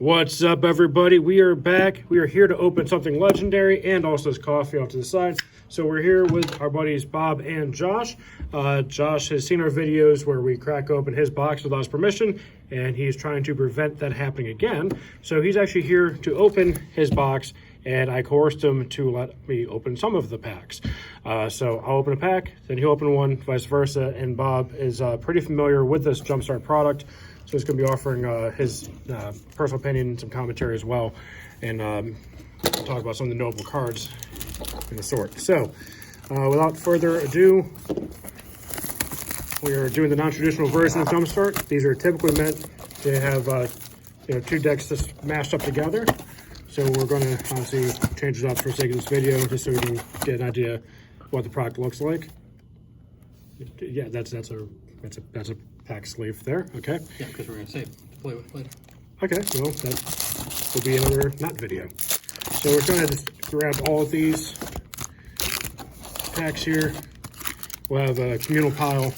What's up, everybody? We are back. We are here to open something legendary and also this coffee off to the side. So we're here with our buddies Bob and Josh. Josh has seen our videos where we crack open his box without his permission, and he's trying to prevent that happening again. So he's actually here to open his box, and I coerced him to let me open some of the packs. So I'll open a pack, then he'll open one, vice versa, and Bob is pretty familiar with this Jumpstart product. So he's going to be offering his personal opinion and some commentary as well, and talk about some of the notable cards in the sort. So without further ado, we are doing the non-traditional version of Jumpstart. These are typically meant to have two decks just mashed up together. So we're going to obviously change it up for the sake of this video, just so we can get an idea what the product looks like. Yeah, that's a pack sleeve there. Okay. Yeah, because we're going to save it to play with later. Okay, well, that will be another not video. So we're going to just grab all of these packs here. We'll have a communal pile,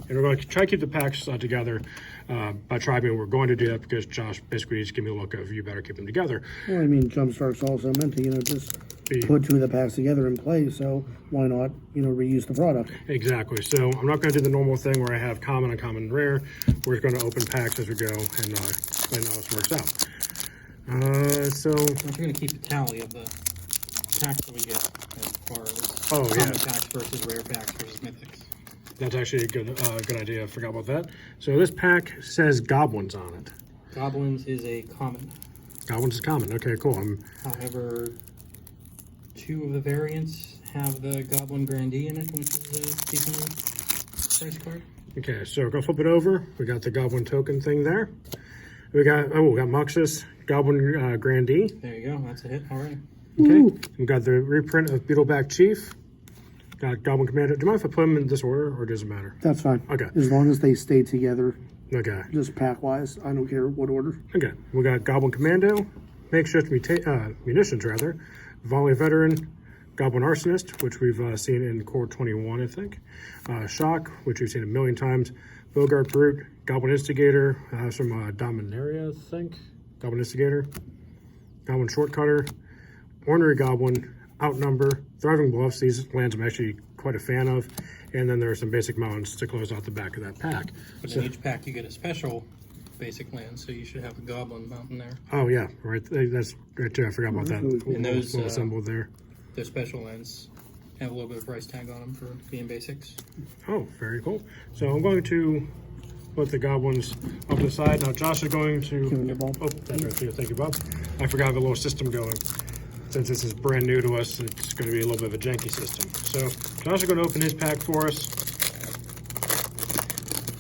and we're going to try to keep the packs together by Tribune. We're going to do that because Josh basically just gave me a look of you better keep them together. Well, I mean, Jumpstart's also meant to, just put two of the packs together and play, so why not, reuse the product? Exactly. So I'm not going to do the normal thing where I have common, uncommon, and rare. We're just going to open packs as we go and explain how this works out. So we're going to keep a tally of the packs that we get as far as common packs versus rare packs versus mythics. That's actually a good idea. I forgot about that. So this pack says Goblins on it. Goblins is a common. Goblins is common. Okay, cool. However, two of the variants have the Goblin Grandee in it, which is a decently priced card. Okay, so we're gonna flip it over. We got the Goblin token thing there. We got Muxus Goblin Grandee. There you go. That's a hit already. Okay. Ooh. We got the reprint of Beetleback Chief. Got Goblin Commander. Do you mind if I put them in this order, or does it matter? That's fine. Okay. As long as they stay together. Okay. Just pack-wise. I don't care what order. Okay. We got Goblin Commando, Makeshift Munitions, Volley Veteran, Goblin Arsonist, which we've seen in Core 21, I think. Shock, which we've seen a million times. Bogart Brute, Goblin Instigator, some Dominaria, I think. Goblin Instigator, Goblin Shortcutter, Ornery Goblin, Outnumber, Thriving Bluffs. These lands I'm actually quite a fan of. And then there are some basic mountains to close out the back of that pack. But in each pack you get a special basic land, so you should have a Goblin mountain there. Oh yeah, right. That's right too. I forgot about that. And those little symbol there. Those special lands have a little bit of price tag on them for being basics. Oh, very cool. So I'm going to put the goblins up to the side. Now Josh is going to... Oh, that's right too. Thank you, Bob. I forgot the little system going. Since this is brand new to us, it's going to be a little bit of a janky system. So Josh is going to open his pack for us.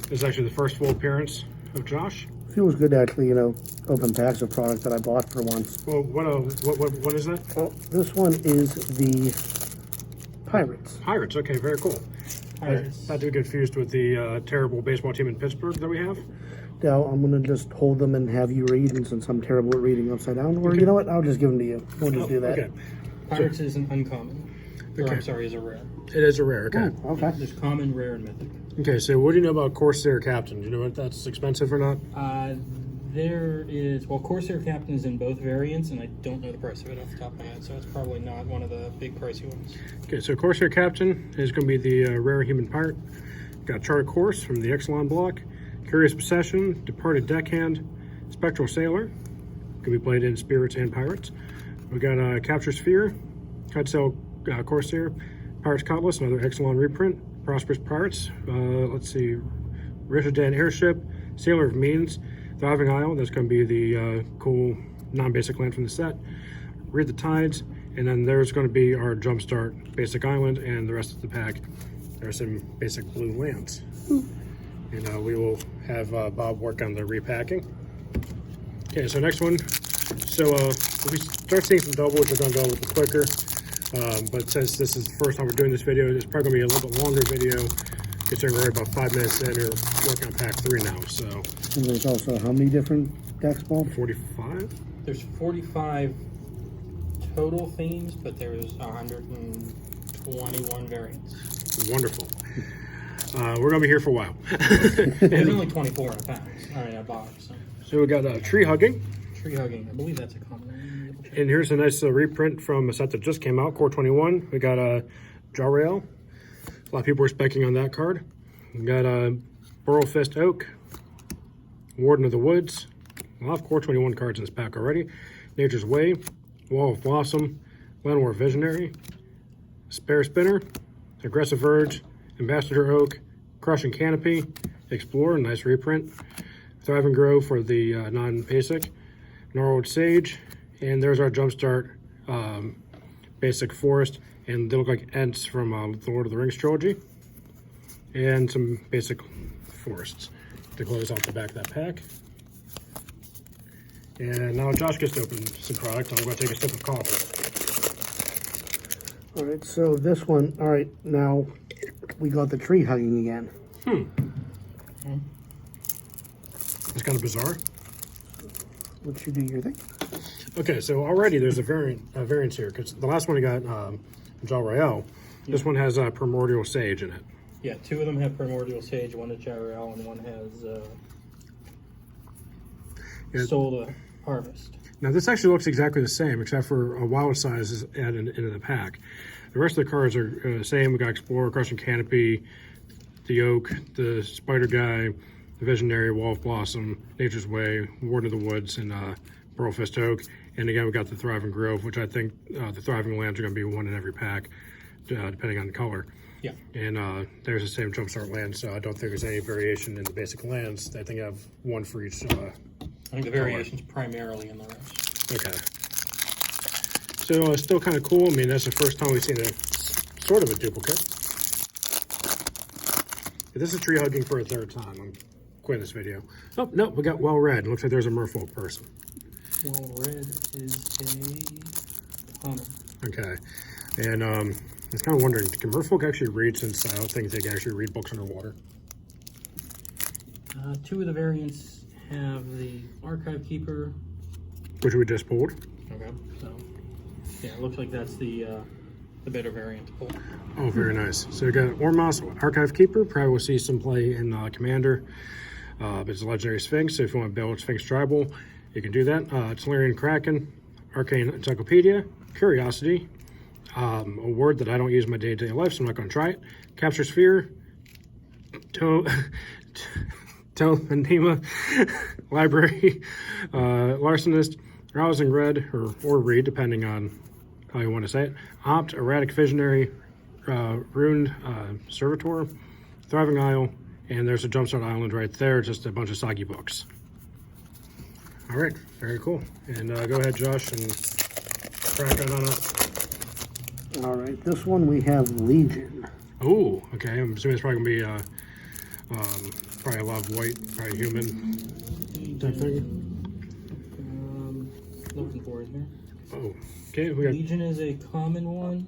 This is actually the first full appearance of Josh. Feels good to actually, open packs of product that I bought for once. Well, what is that? Well, this one is the Pirates. Pirates. Okay, very cool. Pirates. Not to be confused with the terrible baseball team in Pittsburgh that we have. Now, I'm going to just hold them and have you read, and since I'm terrible at reading upside down, or you know what, I'll just give them to you. We'll just do that. Okay. Pirates is an uncommon. Or, I'm sorry, is a rare. It is a rare, okay. Oh, okay. There's common, rare, and mythic. Okay, so what do you know about Corsair Captain? Do you know if that's expensive or not? There is, Corsair Captain is in both variants, and I don't know the price of it off the top of my head, so it's probably not one of the big pricey ones. Okay, so Corsair Captain is going to be the rare human pirate. Got Chart of Course from the Exelon block. Curious Possession, Departed Deckhand, Spectral Sailor, can be played in Spirits and Pirates. We got Capture Sphere, Kitesail Corsair, Pirates Cutlass, another Exelon reprint, Prosperous Pirates, let's see, Rishadan Airship, Sailor of Means, Thriving Isle, that's going to be the cool non-basic land from the set, Read the Tides, and then there's going to be our Jumpstart Basic Island, and the rest of the pack, there's some basic blue lands. And we will have Bob work on the repacking. Okay, so next one. So if we start seeing some doubles, we're going to go a little quicker. But since this is the first time we're doing this video, it's probably going to be a little bit longer video, considering we're about 5 minutes in. We're working on pack 3 now. So. And there's also how many different decks, Bob? 45? There's 45 total themes, but there's 121 variants. Wonderful. We're going to be here for a while. There's only 24 in a pack, or in a box. So we got Tree Hugging, Tree hugging. I believe that's a common one. And here's a nice reprint from a set that just came out, Core 21. We got a Jaw Rail. A lot of people were specking on that card. We got a Burrow Fist Oak, Warden of the Woods. A lot of Core 21 cards in this pack already. Nature's Way, Wall of Blossom, Glenmore Visionary, Spare Spinner, Aggressive Urge, Ambassador Oak, Crushing Canopy, Explorer, nice reprint. Thriving Grove for the non-basic, Gnarled Sage, and there's our Jumpstart basic forest, and they look like Ents from the Lord of the Rings trilogy, and some basic forests to close off the back of that pack. And now Josh gets to open some product. I'm going to take a sip of coffee. All right, so this one, all right, now we got the tree hugging again. It's kind of bizarre. Let you do your thing. Okay, so already there's a variance here, because the last one we got, Jaw Rael. This one has Primordial Sage in it. Yeah, two of them have Primordial Sage. One is Gyrael, and one has Soul to Harvest. Now this actually looks exactly the same, except for a wild size is added into the pack. The rest of the cards are the same. We got Explorer, Crushing Canopy, the Oak, the Spider Guy, the Visionary, Wall of Blossom, Nature's Way, Warden of the Woods, and Burrow Fist Oak. And again, we got the Thriving Grove, which I think the Thriving Lands are going to be one in every pack, depending on the color. Yeah. And there's the same Jumpstart land, so I don't think there's any variation in the basic lands. I think I have one for each. I think the variation's primarily in the rest. Okay. So still kind of cool. I mean, that's the first time we've seen a sort of a duplicate. This is tree hugging for a third time. I'm quitting this video. Oh, no, we got Well Read. Looks like there's a merfolk person. Well Read is a common. Okay. And I was kind of wondering, can merfolk actually read, since I don't think they can actually read books underwater? Two of the variants have the Archive Keeper. Which we just pulled. Okay. So, yeah, it looks like that's the better variant to pull. Oh, very nice. So we got Ormos, Archive Keeper. Probably will see some play in Commander. It's a Legendary Sphinx, so if you want to build Sphinx Tribal, you can do that. Tellurian Kraken, Arcane Encyclopedia, Curiosity, a word that I don't use in my day-to-day life, so I'm not going to try it. Capture Sphere, Telemanema, Library, Larcenist, Rousing Red, or Read, depending on how you want to say it. Opt, Erratic Visionary, Ruined Servitor, Thriving Isle, and there's a Jumpstart Island right there, just a bunch of soggy books. All right, very cool. And go ahead, Josh, and crack it on up. All right, this one we have Legion. Oh, okay. I'm assuming it's probably going to be probably a lot of white, probably human type thing. Looking for it here. Oh, okay. We got Legion is a common one,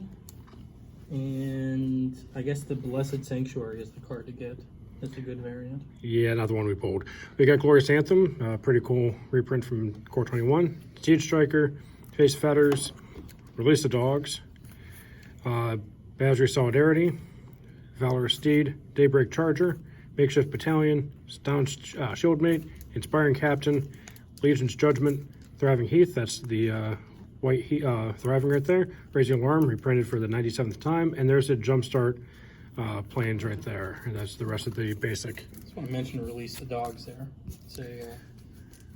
and I guess the Blessed Sanctuary is the card to get. That's a good variant. Yeah, not the one we pulled. We got Glorious Anthem, pretty cool reprint from Core 21. Siege Striker, Face Fetters, Release the Dogs, Badgery Solidarity, Valorous Steed, Daybreak Charger, Makeshift Battalion, Staunch Shieldmate, Inspiring Captain, Legion's Judgment, Thriving Heath, that's the white Thriving right there, Raising Alarm, reprinted for the 97th time, and there's a Jumpstart planes right there, and that's the rest of the basic. I just want to mention Release the Dogs there. It's a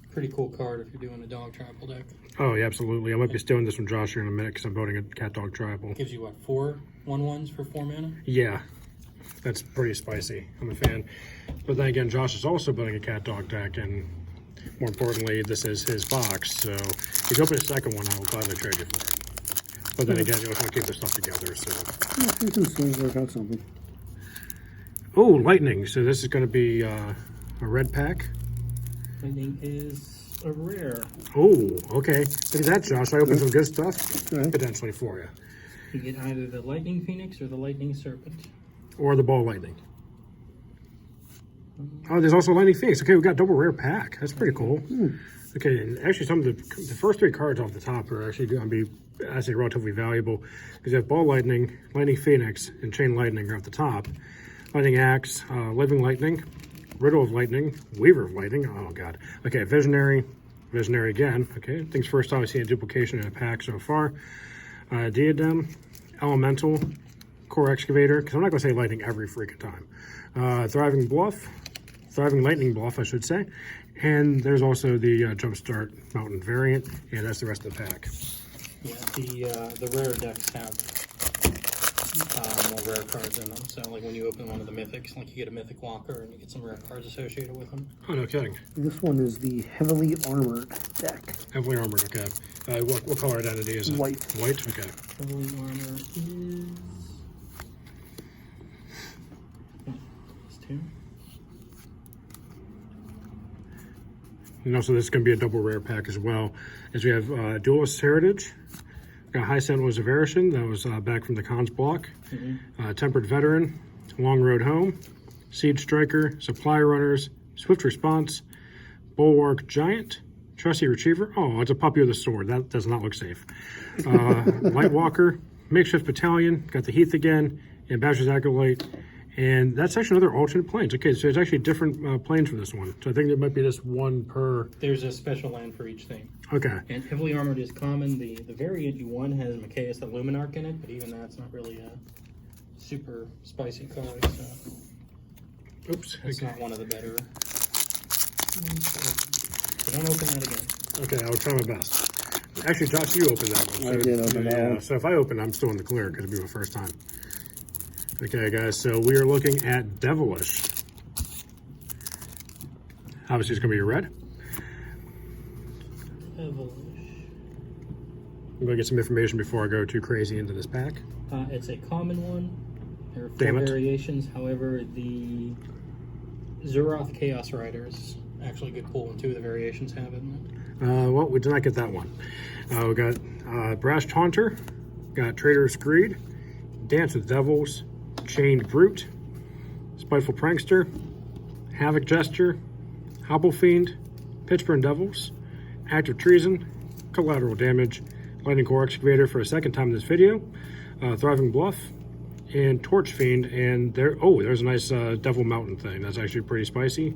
pretty cool card if you're doing a dog tribal deck. Oh, yeah, absolutely. I might be stealing this from Josh here in a minute because I'm building a cat dog tribal. Gives you, what, 4 1/1s for 4 mana? Yeah, that's pretty spicy. I'm a fan. But then again, Josh is also building a cat dog deck, and more importantly, this is his box, so if you open a second one, I will gladly trade you for it. But then again, you also want to keep this stuff together, so. Yeah, you can still work out something. Oh, Lightning. So this is going to be a red pack. Lightning is a rare. Oh, okay. Look at that, Josh. I opened some good stuff Right. potentially for you. You get either the Lightning Phoenix or the Lightning Serpent. Or the Ball Lightning. Oh, there's also Lightning Phoenix. Okay, we got double rare pack. That's pretty cool. Okay, and actually some of the first 3 cards off the top are actually going to be, I say, relatively valuable. Because you have Ball Lightning, Lightning Phoenix, and Chain Lightning are at the top. Lightning Axe, Living Lightning, Riddle of Lightning, Weaver of Lightning. Oh, God. Okay, Visionary, Visionary again. Okay, I think it's the first time I've seen a duplication in a pack so far. Diadem, Elemental, Core Excavator, because I'm not going to say lightning every freaking time. Thriving Lightning Bluff, I should say. And there's also the Jumpstart Mountain variant, and that's the rest of the pack. Yeah, the rare decks have more rare cards in them. So, like when you open one of the mythics, like you get a mythic locker and you get some rare cards associated with them. Oh, no kidding. This one is the Heavily Armored deck. Heavily Armored, okay. What color identity is it? White. White, okay. Heavily Armored is... It's 2. And also, this is going to be a double rare pack as well, as we have Duelist Heritage. Got High Sentinels of Erishan, that was back from the Cons block. Tempered Veteran, Long Road Home, Siege Striker, Supply Runners, Swift Response, Bulwark Giant, Trusty Retriever. Oh, it's a puppy with a sword. That does not look safe. Light Walker, Makeshift Battalion, got the Heath again, and Bachelor's Acolyte. And that's actually another alternate planes. Okay, so it's actually different planes for this one. So I think there might be just one per... There's a special land for each thing. Okay. And Heavily Armored is common. The variant you won has Macias the Luminarch in it, but even that's not really a super spicy card. So Oops. it's Okay. not one of the better. So don't open that again. Okay, I'll try my best. Actually, Josh, you opened that one. I did open that one. So if I open, I'm still in the clear because it'll be my first time. Okay, guys, so we are looking at Devilish. Obviously, it's going to be a red. Devilish. I'm going to get some information before I go too crazy into this pack. It's a common one. There are 4 Damn it. variations. However, the Zoroth Chaos Rider is actually a good pull, and 2 of the variations have it in it. Well, we did not get that one. We got Brash Taunter, got Traitorous Greed, Dance with Devils, Chained Brute, Spiteful Prankster, Havoc Gesture, Hobble Fiend, Pitchburn Devils, Act of Treason, Collateral Damage, Lightning Core Excavator for a second time in this video, Thriving Bluff, and Torch Fiend. And there's a nice Devil Mountain thing. That's actually pretty spicy.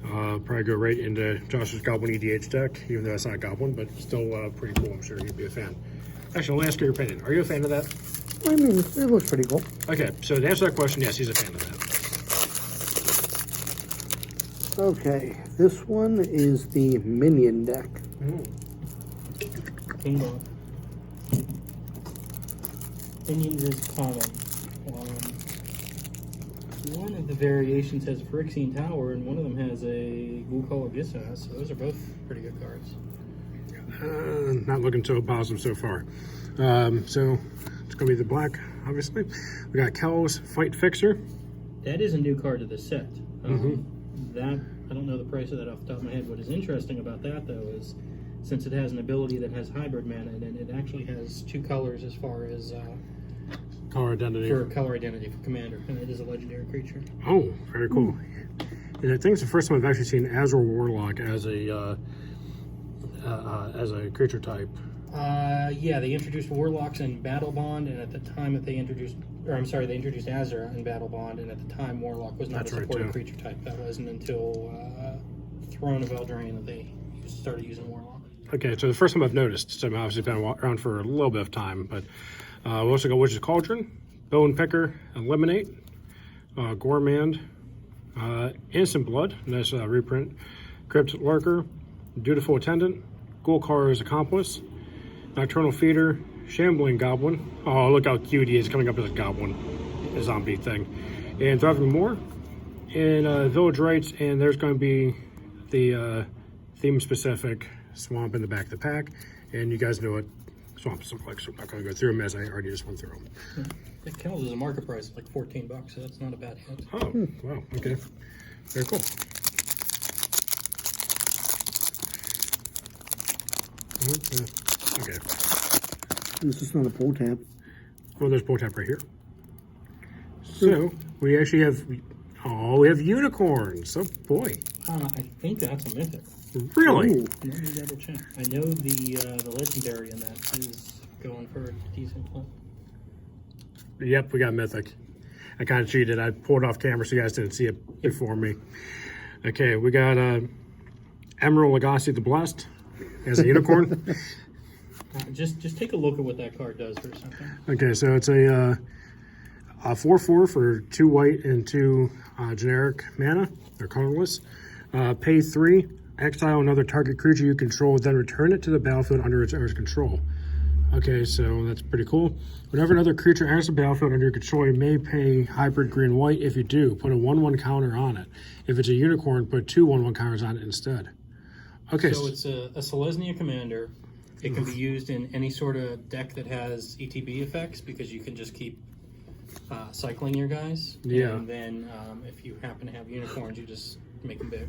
Probably go right into Josh's Goblin EDH deck, even though it's not a Goblin, but still pretty cool. I'm sure you'd be a fan. Actually, I'll ask your opinion. Are you a fan of that? I mean, it looks pretty cool. Okay, so to answer that question, yes, he's a fan of that. Okay, this one is the Minion deck. Bingo. Minions is common. One of the variations has Phyrexian Tower, and one of them has a Blue Color Gisas, so those are both pretty good cards. Not looking so positive so far. So it's going to be the black, obviously. We got Kel's Fight Fixer. That is a new card to the set. That, I don't know the price of that off the top of my head. What is interesting about that, though, is since it has an ability that has hybrid mana, and it actually has 2 colors as far as Color identity. for color identity for commander, and it is a legendary creature. Oh, very cool. And I think it's the first time I've actually seen Azure Warlock as a creature type. Yeah, they introduced Warlocks in Battle Bond, and at the time that they introduced Azure in Battle Bond, and at the time Warlock was not That's a right, supported too. creature type. That wasn't until Throne of Eldraine that they started using Warlock. Okay, so the first time I've noticed, so I've obviously been around for a little bit of time, but we also got Witch's Cauldron, Bone Picker, Eliminate, Gourmand, Innocent Blood, nice reprint, Crypt Lurker, Dutiful Attendant, Ghoulkar's Accomplice, Nocturnal Feeder, Shambling Goblin. Oh, look how cute he is coming up as a goblin, a zombie thing. And Thriving Moor, and Village Rites, and there's going to be the theme-specific swamp in the back of the pack. And you guys know what swamps look like, so I'm not going to go through them as I already just went through them. It Kells is a market price of like $14, so that's not a bad hit. Oh, wow, okay. Very cool. Okay. This is not a pull tab. Well, there's pull tab right here. So, we actually have, we have unicorns. Oh, boy. I think that's a mythic. Really? Ooh. Let me double check. I know the legendary in that is going for a decent clip. Yep, we got mythic. I kind of cheated. I pulled off camera so you guys didn't see it before me. Okay, we got Emerald Legacy the Blessed as a unicorn. Just take a look at what that card does for a second. Okay, so it's a 4/4 for 2 white and 2 generic mana. They're colorless. Pay 3, exile another target creature you control, then return it to the battlefield under its owner's control. Okay, so that's pretty cool. Whenever another creature enters the battlefield under your control, you may pay hybrid green-white. If you do, put a 1/1 counter on it. If it's a unicorn, put 2 1/1 counters on it instead. Okay. So it's a Selesnya commander. It can be used in any sort of deck that has ETB effects because you can just keep cycling your guys. Yeah. And then if you happen to have unicorns, you just make them big.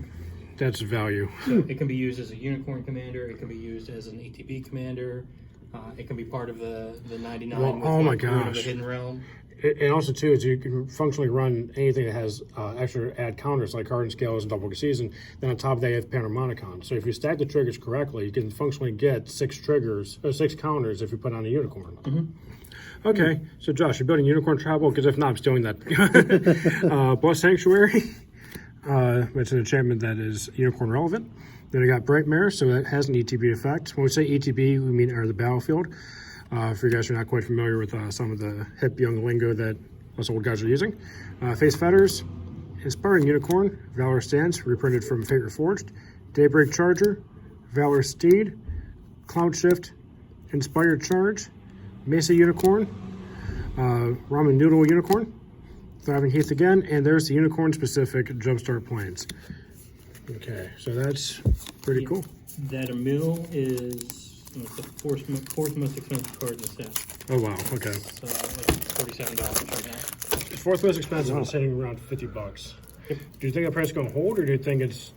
That's value. So it can be used as a unicorn commander. It can be used as an ETB commander. It can be part of the 99 Well, with oh my Ruin of the gosh. Hidden Realm. And also, too, is you can functionally run anything that has extra add counters like Hardened Scales and Double Season. Then on top of that, you have Panharmonicon. So if you stack the triggers correctly, you can functionally get 6 triggers or 6 counters if you put on a unicorn. Mm-hmm. Okay, so Josh, you're building Unicorn Tribal? Because if not, I'm stealing that. Blood Sanctuary, it's an enchantment that is unicorn relevant. Then I got Bright Mare, so that has an ETB effect. When we say ETB, we mean enter the battlefield. For you guys who are not quite familiar with some of the hip young lingo that us old guys are using. Face Fetters, Inspiring Unicorn, Valor Stance, reprinted from Fate Reforged, Daybreak Charger, Valor Steed, Cloud Shift, Inspired Charge, Mesa Unicorn, Ramen Noodle Unicorn, Thriving Heath again, and there's the unicorn-specific Jumpstart Planes. Okay, so that's pretty cool. That a mill is the fourth most expensive card in the set. Oh, wow, okay. So like $47 right now. The 4th most expensive is sitting around $50. Yep. Do you think that price is going to hold, or do you think it's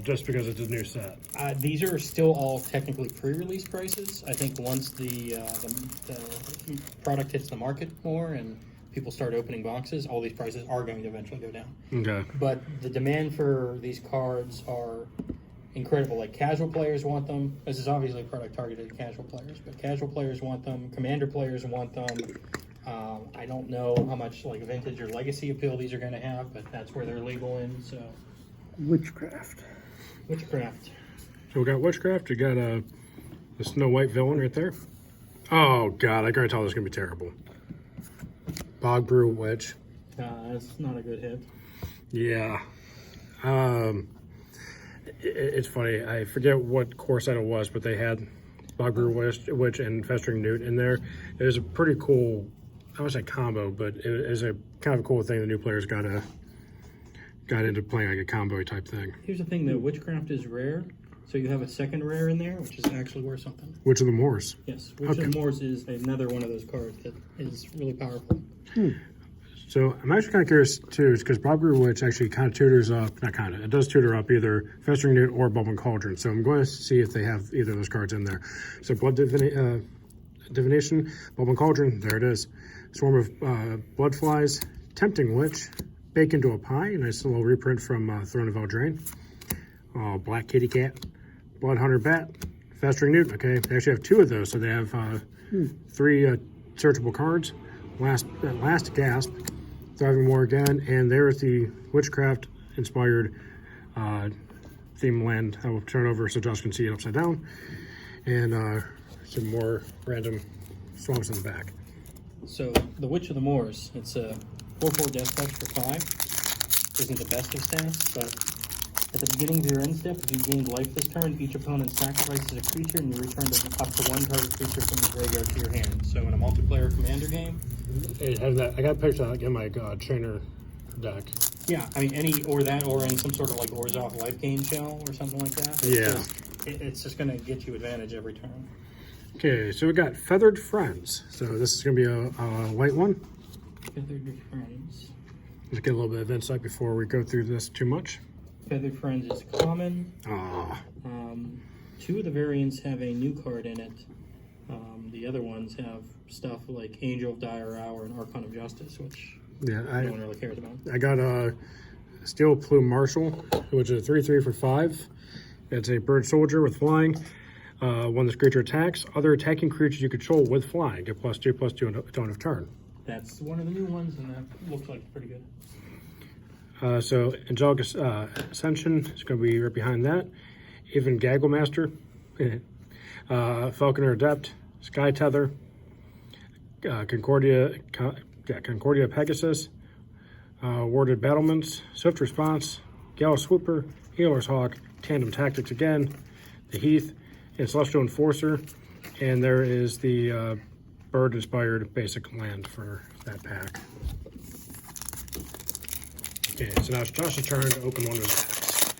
just because it's a new set? These are still all technically pre-release prices. I think once the product hits the market more and people start opening boxes, all these prices are going to eventually go down. Okay. But the demand for these cards are incredible. Like casual players want them. This is obviously a product targeted at casual players, but casual players want them. Commander players want them. I don't know how much like vintage or legacy appeal these are going to have, but that's where they're legal in. So Witchcraft. So we got Witchcraft. You got the Snow White villain right there. Oh, God, I can tell this is going to be terrible. Bog Brew Witch. that's not a good hit. Yeah. It's funny. I forget what core set it was, but they had Bog Brew Witch and Festering Newt in there. It was a pretty cool, I would say combo, but it is a kind of a cool thing the new players got into playing like a combo type thing. Here's the thing though, Witchcraft is rare, so you have a second rare in there, which is actually worth something. Witch of the Moors. Yes, Witch of the Moors is another one of those cards that is really powerful. So I'm actually kind of curious too, because Bog Brew Witch actually kind of tutors up, not kind of, it does tutor up either Festering Newt or Bubbling Cauldron. So I'm going to see if they have either of those cards in there. So Blood Divination, Bubbling Cauldron, there it is. Swarm of Blood Flies, Tempting Witch, Bake into a Pie, a nice little reprint from Throne of Eldraine. Black Kitty Cat, Blood Hunter Bat, Festering Newt. Okay, they actually have 2 of those, so they have 3 searchable cards. Last Gasp, Thriving War again, and there's the Witchcraft inspired theme land. I will turn over so Josh can see it upside down, and some more random swamps in the back. So the Witch of the Moors, it's a 4/4 death touch for 5. Isn't the best of stats, but at the beginning of your end step, if you gained life this turn, each opponent sacrifices a creature and you return up to 1 target creature from the graveyard to your hand. So in a multiplayer commander game. Hey, I got pictures of that in my trainer deck. Yeah, I mean or in some sort of like Orzhov life gain shell or something like that. It's just going to get you advantage every turn. Okay, so we got Feathered Friends. So this is going to be a white one. Feathered Friends. Let's get a little bit of insight before we go through this too much. Feathered Friends is common. 2 of the variants have a new card in it. The other ones have stuff like Angel of Dire Hour and Archon of Justice, which no one really cares about. I got a Steel Plume Marshal, which is a 3/3 for 5. It's a bird soldier with flying. When this creature attacks, other attacking creatures you control with flying get +2/+2 until end of turn. That's one of the new ones, and that looks like it's pretty good. So Angelic Ascension is going to be right behind that. even Gagglemaster, Falconer Adept, Sky Tether, Concordia Pegasus, Warded Battlements, Swift Response, Gala Swooper, Healer's Hawk, Tandem Tactics again, the Heath, and Celestial Enforcer, and there is the bird-inspired basic land for that pack. Okay, so now it's Josh's turn to open one of his packs.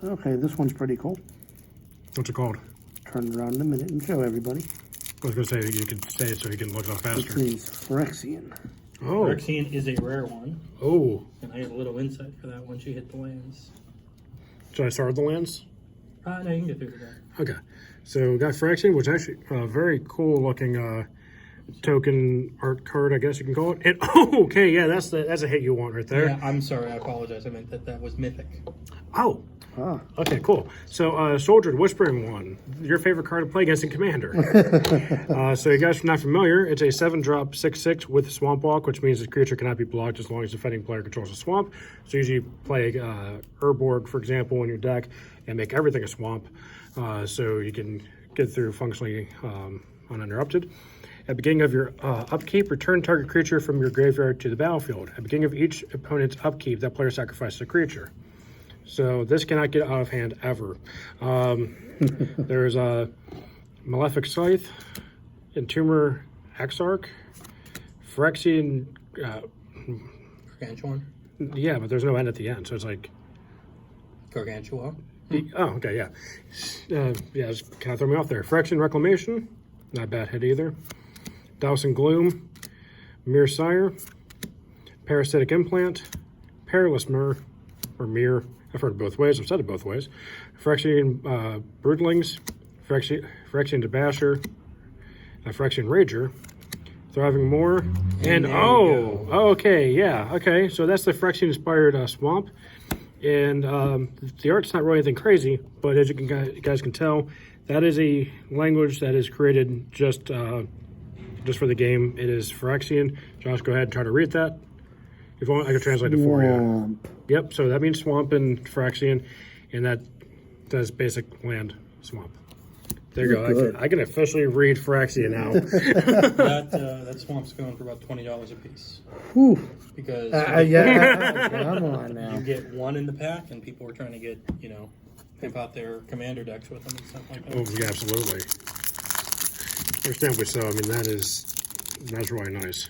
Okay, this one's pretty cool. What's it called? Turn it around in a minute and show everybody. I was going to say you could say it so he can look it up It faster. means Phyrexian. Oh. Phyrexian is a rare one. Oh. And I have a little insight for that once you hit the lands. Should I start with the lands? No, you can get through to that. Okay. So we got Phyrexian, which is actually a very cool looking token art card, I guess you can call it. And okay, yeah, that's a hit you want right there. Yeah, I'm sorry, I apologize. I meant that was mythic. Oh. Ah. Okay, cool. So, Soldier, the Whispering One, your favorite card to play against in Commander. So, you guys are not familiar, it's a 7-drop 6/6 with Swamp Walk, which means the creature cannot be blocked as long as the defending player controls a swamp. So, usually you play Urborg, for example, in your deck and make everything a swamp, so you can get through functionally uninterrupted. At the beginning of your upkeep, return target creature from your graveyard to the battlefield. At the beginning of each opponent's upkeep, that player sacrifices a creature. So this cannot get out of hand ever. There's a Malefic Scythe, Entomber Exarch, Phyrexian. Gargantuan? Yeah, but there's no end at the end, so it's like. Gargantua? Oh, okay, yeah. Yeah, just kind of throw me off there. Phyrexian Reclamation, not a bad hit either. Dowsing Gloom, Mirror Sire, Parasitic Implant, Perilous Mirror, or Mirror. I've heard it both ways. I've said it both ways. Phyrexian Broodlings, Phyrexian Debasher, Phyrexian Rager, Thriving Moor, and okay, yeah, okay. So that's the Phyrexian-inspired swamp, and the art's not really anything crazy, but as you guys can tell, that is a language that is created just for the game. It is Phyrexian. Josh, go ahead and try to read that. If you want, I can translate it for you. Yep, so that means swamp in Phyrexian, and that does basic land swamp. There you go. I can officially read Phyrexian now. That swamp's going for about $20 a piece. Whew. Because come on now. you get one in the pack, and people are trying to get, pimp out their commander decks with them and stuff like that. Oh, yeah, absolutely. Understandably so. I mean, that's really nice.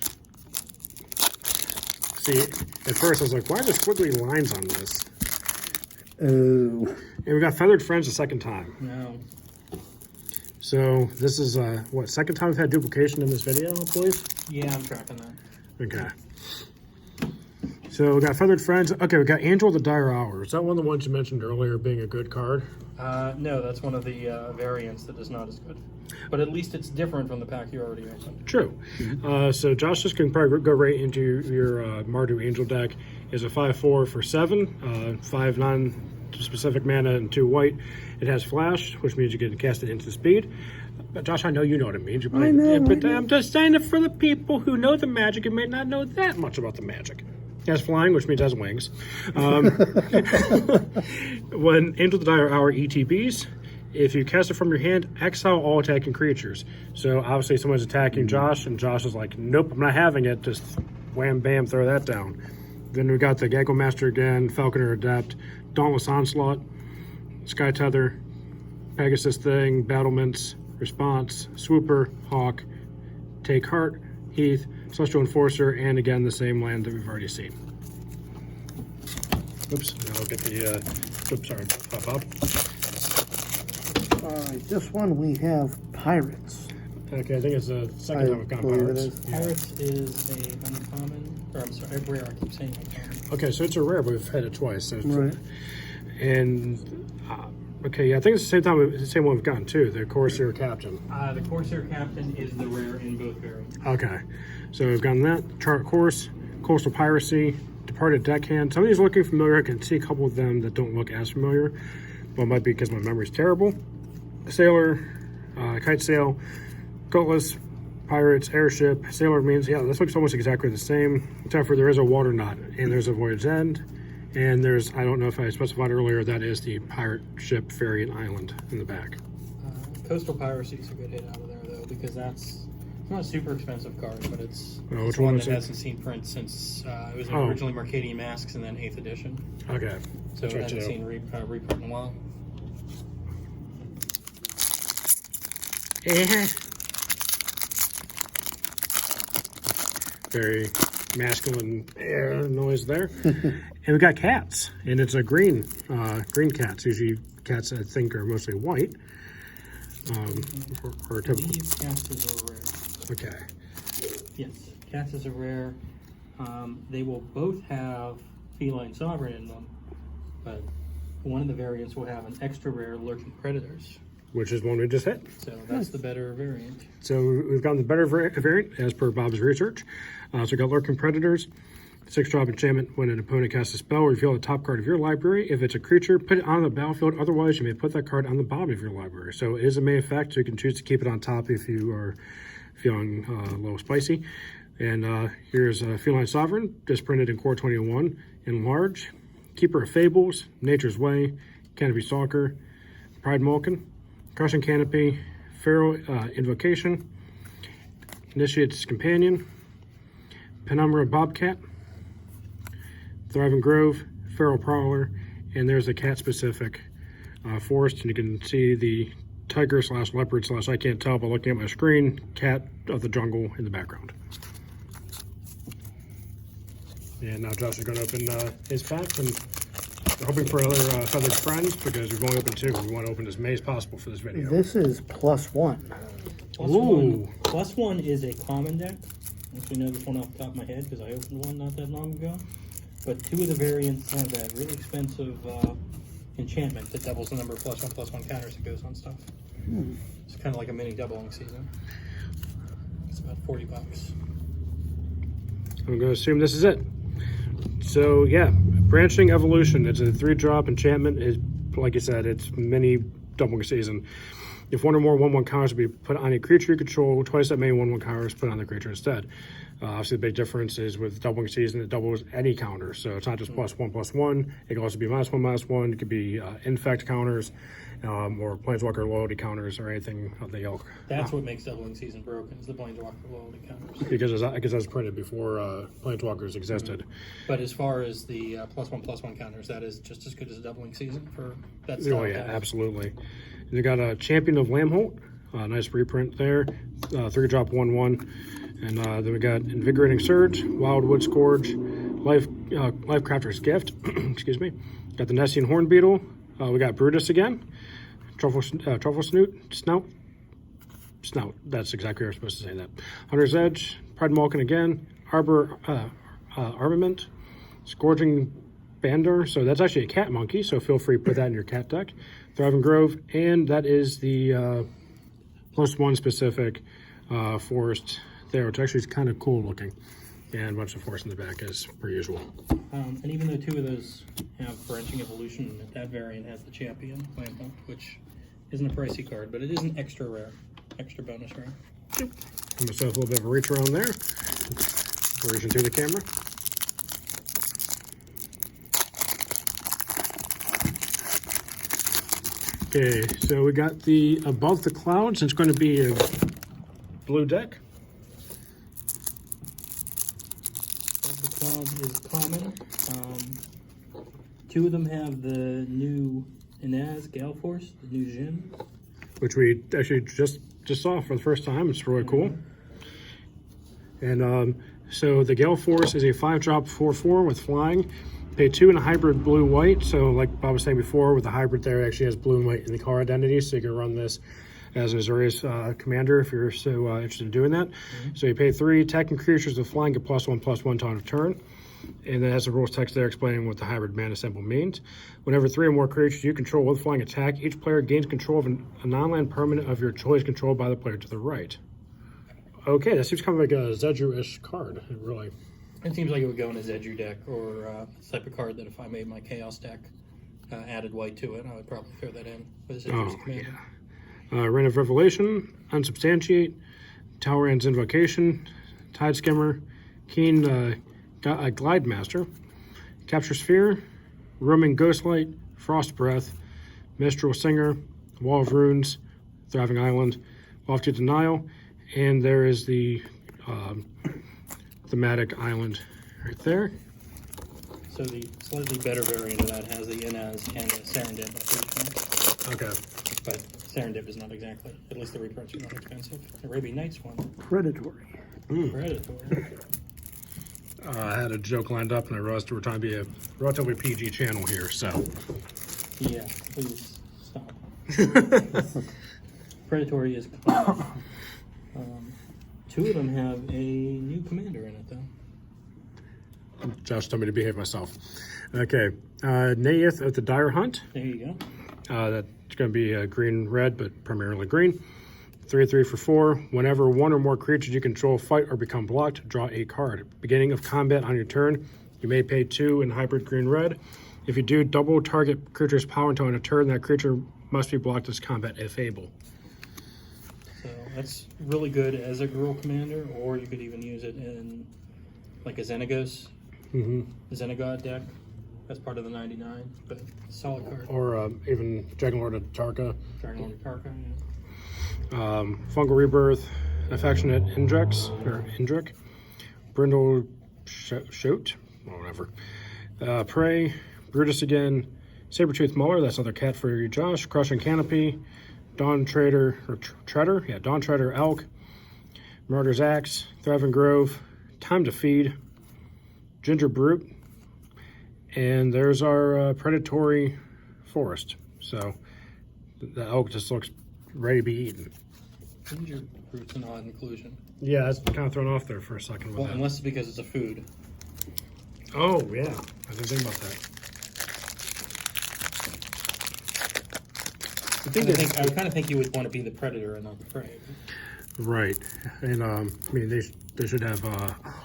See, at first I was like, why are there squiggly lines on this? Oh. And we got Feathered Friends the second time. No. So this is, second time we've had duplication in this video, I believe? Yeah, I'm tracking that. Okay. So we got Feathered Friends. Okay, we got Angel of the Dire Hour. Is that one of the ones you mentioned earlier being a good card? No, that's one of the variants that is not as good. But at least it's different from the pack you already opened. True. So Josh just can probably go right into your Mardu Angel deck. Is a 5/4 for 7, 5 non-specific mana and 2 white. It has Flash, which means you can cast it instant speed. But Josh, I know you know what it means. I know. But I'm just saying it for the people who know the magic and may not know that much about the magic. It has flying, which means it has wings. When Angel of the Dire Hour ETBs, if you cast it from your hand, exile all attacking creatures. So obviously someone's attacking Josh, and Josh is like, nope, I'm not having it. Just wham, bam, throw that down. Then we got the Gagglemaster again, Falconer Adept, Dauntless Onslaught, Sky Tether, Pegasus Thing, Battlements, Response, Swooper, Hawk, Take Heart, Heath, Celestial Enforcer, and again the same land that we've already seen. Oops, I'll get the, oops, sorry, pop up. All right, this one we have Pirates. Okay, I think it's the second time we've gone Pirates. Pirates is a uncommon, or I'm sorry, rare, I keep saying uncommon. Okay, so it's a rare, but we've had it twice. So Right. Okay, yeah, I think it's the same one we've gotten too, the Corsair Captain. The Corsair Captain is the rare in both variants. Okay, so we've gotten that, Chart Course, Coastal Piracy, Departed Deckhand. Some of these looking familiar. I can see a couple of them that don't look as familiar, but it might be because my memory's terrible. Sailor, Kite Sail, Cutlass, Pirates, Airship, Sailor means, yeah, this looks almost exactly the same, except for there is a Water Knot, and there's a Voyage End, And there's, I don't know if I specified earlier, that is the pirate ship variant island in the back. Coastal Piracy is a good hit out of there, though, because it's not a super expensive card, but it's, Oh, which one one that is it? hasn't seen print since it was Oh. originally Mercadian Masks and then 8th edition. Okay. So it Check hasn't it out. seen reprint in a while. Very masculine noise there. And we got cats, and it's a green cats. Usually cats, I think, are mostly white. Or typical. These cats are rare. Okay. Yes, cats is a rare. They will both have feline sovereign in them, but one of the variants will have an extra rare lurking predators. Which is one we just hit. So that's the better variant. So we've gotten the better variant as per Bob's research. So we got Lurking Predators, 6-drop enchantment. When an opponent casts a spell, reveal the top card of your library. If it's a creature, put it on the battlefield. Otherwise, you may put that card on the bottom of your library. So it is a main effect, so you can choose to keep it on top if you are feeling a little spicy. And here's Feline Sovereign, just printed in Core 21 in large. Keeper of Fables, Nature's Way, Canopy Stalker, Pride Mulkin, Crushing Canopy, Feral Invocation, Initiate's Companion, Penumbra Bobcat, Thriving Grove, Feral Prowler, and there's a cat-specific forest, and you can see the tiger / leopard / I can't tell by looking at my screen, cat of the jungle in the background. And now Josh is going to open his pack, and we're hoping for another Feathered Friends, because we've only opened 2. We want to open as many as possible for this video. This is +1. Plus one is a common deck. I actually know this one off the top of my head because I opened one not that long ago. But 2 of the variants have that really expensive enchantment that doubles the number of +1/+1 counters that goes on stuff. It's kind of like a mini doubling season. It's about $40. I'm going to assume this is it. So yeah, Branching Evolution. It's a 3-drop enchantment. Is, like you said, it's mini doubling season. If 1 or more 1/1 counters will be put on a creature you control, twice that many 1/1 counters put on the creature instead. Obviously, the big difference is with doubling season, it doubles any counter. So it's not just +1/+1. It can also be -1/-1. It could be infect counters, or Planeswalker loyalty counters, or anything of the ilk. That's what makes doubling season broken, is the Planeswalker loyalty counters. Because it was printed before Planeswalkers existed. But as far as the +1/+1 counters, that is just as good as a doubling season for that style. Oh yeah, absolutely. And they got a Champion of Lambholt, nice reprint there, 3-drop 1/1, and then we got Invigorating Surge, Wildwood Scourge, Lifecrafter's Gift, excuse me. Got the Nessian Horn Beetle. We got Brutus again, Truffle Snout. That's exactly how you're supposed to say that. Hunter's Edge, Pride Malkin again, Armament, Scourging Bandor. So that's actually a cat monkey, so feel free to put that in your cat deck. Thriving Grove, and that is the +1 specific forest there, which actually is kind of cool looking. And a bunch of forest in the back as per usual. And even though 2 of those have Branching Evolution, that variant has the Champion Lambholt, which isn't a pricey card, but it is an extra rare, extra bonus rare. Give myself a little bit of a reach around there. Reaching through the camera. Okay, so we got the Above the Clouds. It's going to be a blue deck. Above the Clouds is common. 2 of them have the new Inaz Gale Force, the new Jin. Which we actually just saw for the first time. It's really cool. And so the Gale Force is a 5-drop 4/4 with flying. Pay 2 in a hybrid blue-white. So like Bob was saying before, with the hybrid there, it actually has blue and white in the car identity. So you can run this as an Azorius commander if you're so interested in doing that. So you pay 3, attacking creatures with flying, get +1/+1 time of turn. And then it has the rules text there explaining what the hybrid mana symbol means. Whenever 3 or more creatures you control with flying attack, each player gains control of a non-land permanent of your choice controlled by the player to the right. Okay, that seems kind of like a Zedru-ish card, really. It seems like it would go in a Zedru deck, or the type of card that if I made my Chaos deck, added white to it, I would probably throw that in with Zedru's command. Yeah. Reign of Revelation, Unsubstantiate, Talrand's Invocation, Tide Skimmer, Keen Glide Master, Capture Sphere, Roaming Ghostlight, Frost Breath, Mistral Singer, Wall of Runes, Thriving Island, Lofty Denial, and there is the thematic island right there. So the slightly better variant of that has the Inaz and the Serendip. Okay. But Serendip is not exactly, at least the reprints are not expensive. Arabian Nights one. Predatory. Predatory. I had a joke lined up, and I realized we're trying to be a relatively PG channel here, so. Yeah, please stop. Predatory is class. Two of them have a new commander in it, though. Josh told me to behave myself. Okay, Naeth of the Dire Hunt. There you go. That's going to be green-red, but primarily green. 3/3 for 4. Whenever one or more creatures you control fight or become blocked, draw a card. Beginning of combat on your turn, you may pay 2 in hybrid green-red. If you do, double target creature's power until on a turn. That creature must be blocked as combat if able. So that's really good as a girl commander, or you could even use it in like a Xenagos, Xenagod deck. That's part of the 99, but solid card. Or even Dragonlord of Tarka. Dragonlord of Tarka, yeah. Fungal Rebirth, Affectionate Indrek, Brindle Shoot, or whatever. Prey, Brutus again, Sabertooth Muller, that's another cat for you, Josh. Crushing Canopy, Dawn Trader, or Treader, yeah, Dawn Treader Elk, Murder's Axe, Thriving Grove, Time to Feed, Ginger Brute, and there's our Predatory Forest. So the elk just looks ready to be eaten. Ginger Brute's an odd inclusion. Yeah, that's kind of thrown off there for a second. Well, unless it's because it's a food. Oh, yeah. I didn't think about that. I kind of think you would want to be the predator and not the prey. Right. And, I mean, they should have,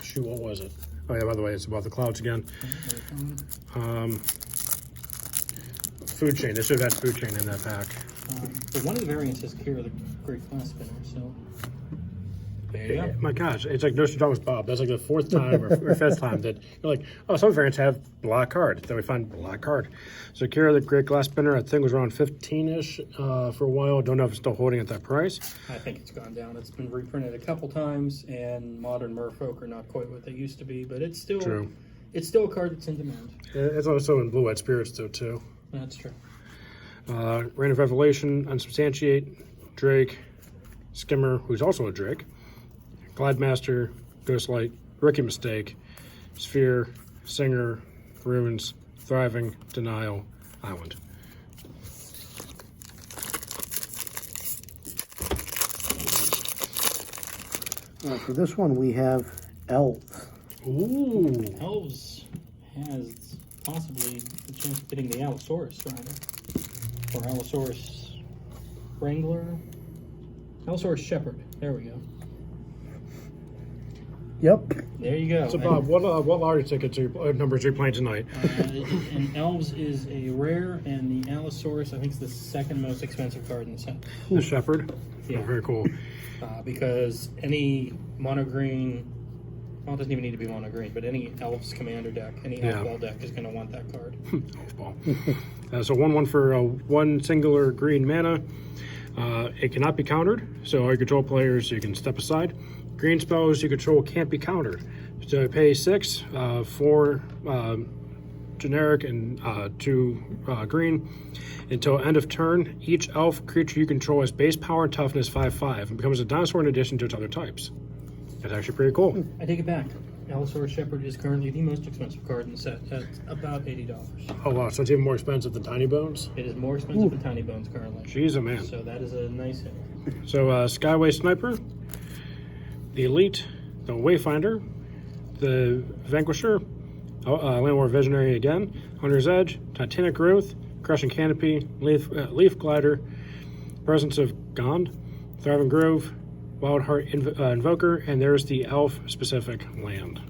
shoot, what was it? Oh, yeah, by the way, it's about the clouds again. Food chain. They should have had food chain in that pack. But one of the variants is Kira the Great Class Spinner, so there you go. My gosh, it's like Nostradamus Bob. That's like the 4th time or 5th time that you're like, oh, some variants have black card. Then we find black card. So Kira the Great Glass Spinner, I think was around 15-ish for a while. Don't know if it's still holding at that price. I think it's gone down. It's been reprinted a couple times, and modern merfolk are not quite what they used to be, but it's still True. It's still a card that's in demand. It's also in Blue-Eyed Spirits, though, too. That's true. Reign of Revelation, Unsubstantiate, Drake, Skimmer, who's also a Drake, Glidemaster, Ghostlight, Rookie Mistake, Sphere, Singer, Runes, Thriving, Denial, Island. For this one, we have Elves. Ooh. Elves has possibly the chance of getting the Allosaurus rider. Or Allosaurus Wrangler. Allosaurus Shepherd. There we go. Yep. There you go. So, Bob, what lottery tickets numbers are you playing tonight? And Elves is a rare, and the Allosaurus, I think, is the second most expensive card in the set. The Shepherd? Yeah. Oh, very cool. Because any mono green, well, it doesn't even need to be mono green, but any Elves commander deck, any Elf Ball deck is going to want that card. Elf Ball. So 1/1 for 1 singular green mana. It cannot be countered, so all your control players, you can step aside. Green spells you control can't be countered. So pay 6, 4 generic and 2 green. Until end of turn, each elf creature you control has base power and toughness 5/5 and becomes a dinosaur in addition to its other types. That's actually pretty cool. I take it back. Allosaurus Shepherd is currently the most expensive card in the set at about $80. Oh wow, so it's even more expensive than Tiny Bones? It is more expensive than Tiny Bones currently. Jeez, oh man. So that is a nice hit. So Skyway Sniper, the Elite, the Wayfinder, the Vanquisher, Landlord Visionary again, Hunter's Edge, Titanic Growth, Crushing Canopy, Leaf Glider, Presence of Gond, Thriving Grove, Wild Heart Invoker, and there's the elf-specific land.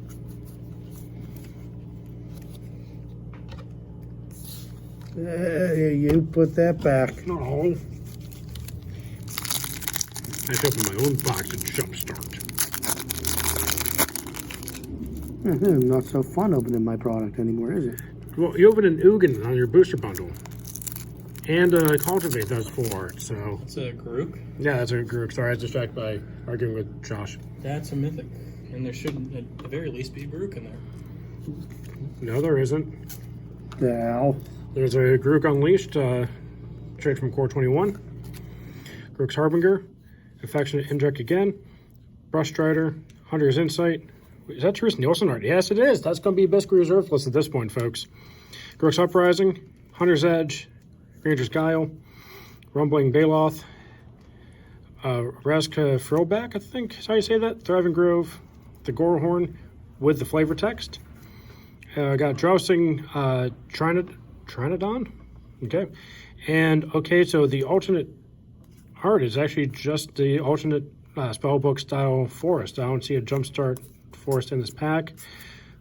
Hey, you put that back. Oh. I have to open my own box of Jumpstart. Not so fun opening my product anymore, is it? Well, you open an Ugin on your booster bundle. And Cultivate does 4, so... It's a Grook? Yeah, that's a Grook. Sorry, I was distracted by arguing with Josh. That's a mythic. And there shouldn't, at the very least, be a Grook in there. No, there isn't. Now, There's a Grook Unleashed, straight from Core 21. Grook's Harbinger. Affectionate Inject again. Brush Strider. Hunter's Insight. Is that Teresa Nielsen art? Yes, it is. That's going to be basically reserve list at this point, folks. Grook's Uprising. Hunter's Edge. Ranger's Guile, Rumbling Baloth, Raska Frillback, I think is how you say that. Thriving Grove, the Gorehorn with the flavor text. Got Drowsing Trinodon. Okay. And okay, so the alternate art is actually just the alternate spellbook style forest. I don't see a Jumpstart forest in this pack,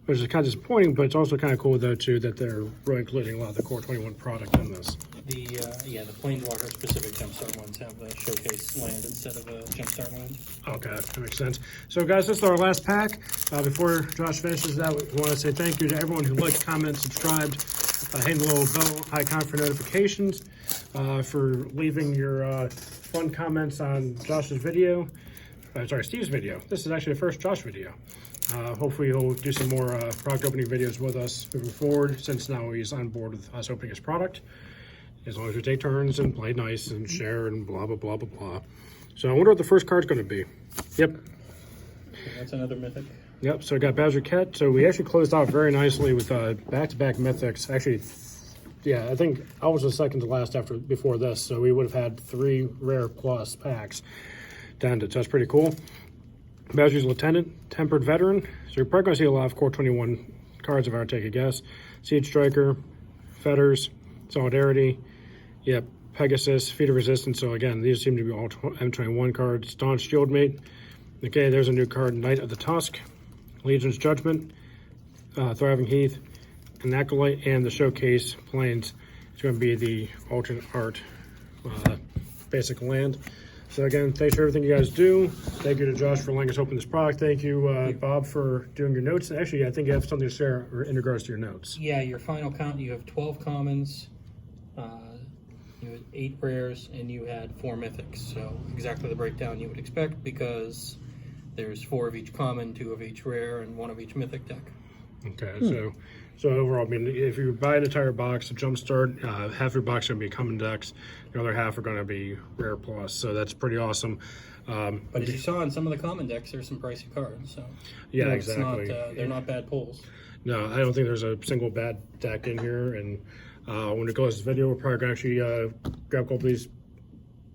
which is kind of disappointing, but it's also kind of cool though too that they're really including a lot of the Core 21 product in this. The Planeswalker specific Jumpstart ones have the showcase land instead of a Jumpstart land. Okay, that makes sense. So guys, this is our last pack. Before Josh finishes that, we want to say thank you to everyone who liked, commented, subscribed, hitting the little bell icon for notifications, for leaving your fun comments on Josh's video. Steve's video. This is actually the first Josh video. Hopefully he'll do some more product opening videos with us moving forward, since now he's on board with us opening his product. As long as we take turns and play nice and share and blah, blah, blah, blah, blah. So I wonder what the first card's going to be. Yep. That's another mythic. Yep, so I got Badger Cat. So we actually closed out very nicely with back-to-back mythics. Actually, yeah, I think I was the second to last before this, so we would have had 3 rare plus packs down to, so that's pretty cool. Badger's Lieutenant, Tempered Veteran. So you're probably going to see a lot of Core 21 cards if I were to take a guess. Siege Striker, Fetters, Solidarity, yep, Pegasus, Feet of Resistance. So again, these seem to be all M21 cards. Staunch Shieldmate. Okay, there's a new card, Knight of the Tusk, Legion's Judgment, Thriving Heath, an Acolyte, and the Showcase Plains. It's going to be the alternate art basic land. So again, thanks for everything you guys do. Thank you to Josh for letting us open this product. Thank you, Bob, for doing your notes. Actually, I think you have something to share in regards to your notes. Yeah, your final count, you have 12 commons, you had 8 rares, and you had 4 mythics. So exactly the breakdown you would expect, because there's 4 of each common, 2 of each rare, and 1 of each mythic deck. Okay, so overall, I mean, if you buy an entire box of Jumpstart, half your box is going to be common decks, the other half are going to be rare plus, so that's pretty awesome. But as you saw in some of the common decks, there's some pricey cards. So yeah, it's exactly. They're not bad pulls. No, I don't think there's a single bad deck in here, and when it goes to this video, we're probably going to actually grab a couple of these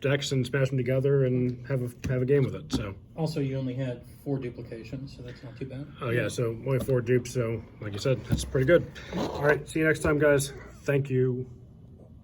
decks and smash them together and have a game with it. So also, you only had 4 duplications, so that's not too bad. Oh yeah, so only 4 dupes, so like you said, that's pretty good. All right, see you next time, guys. Thank you.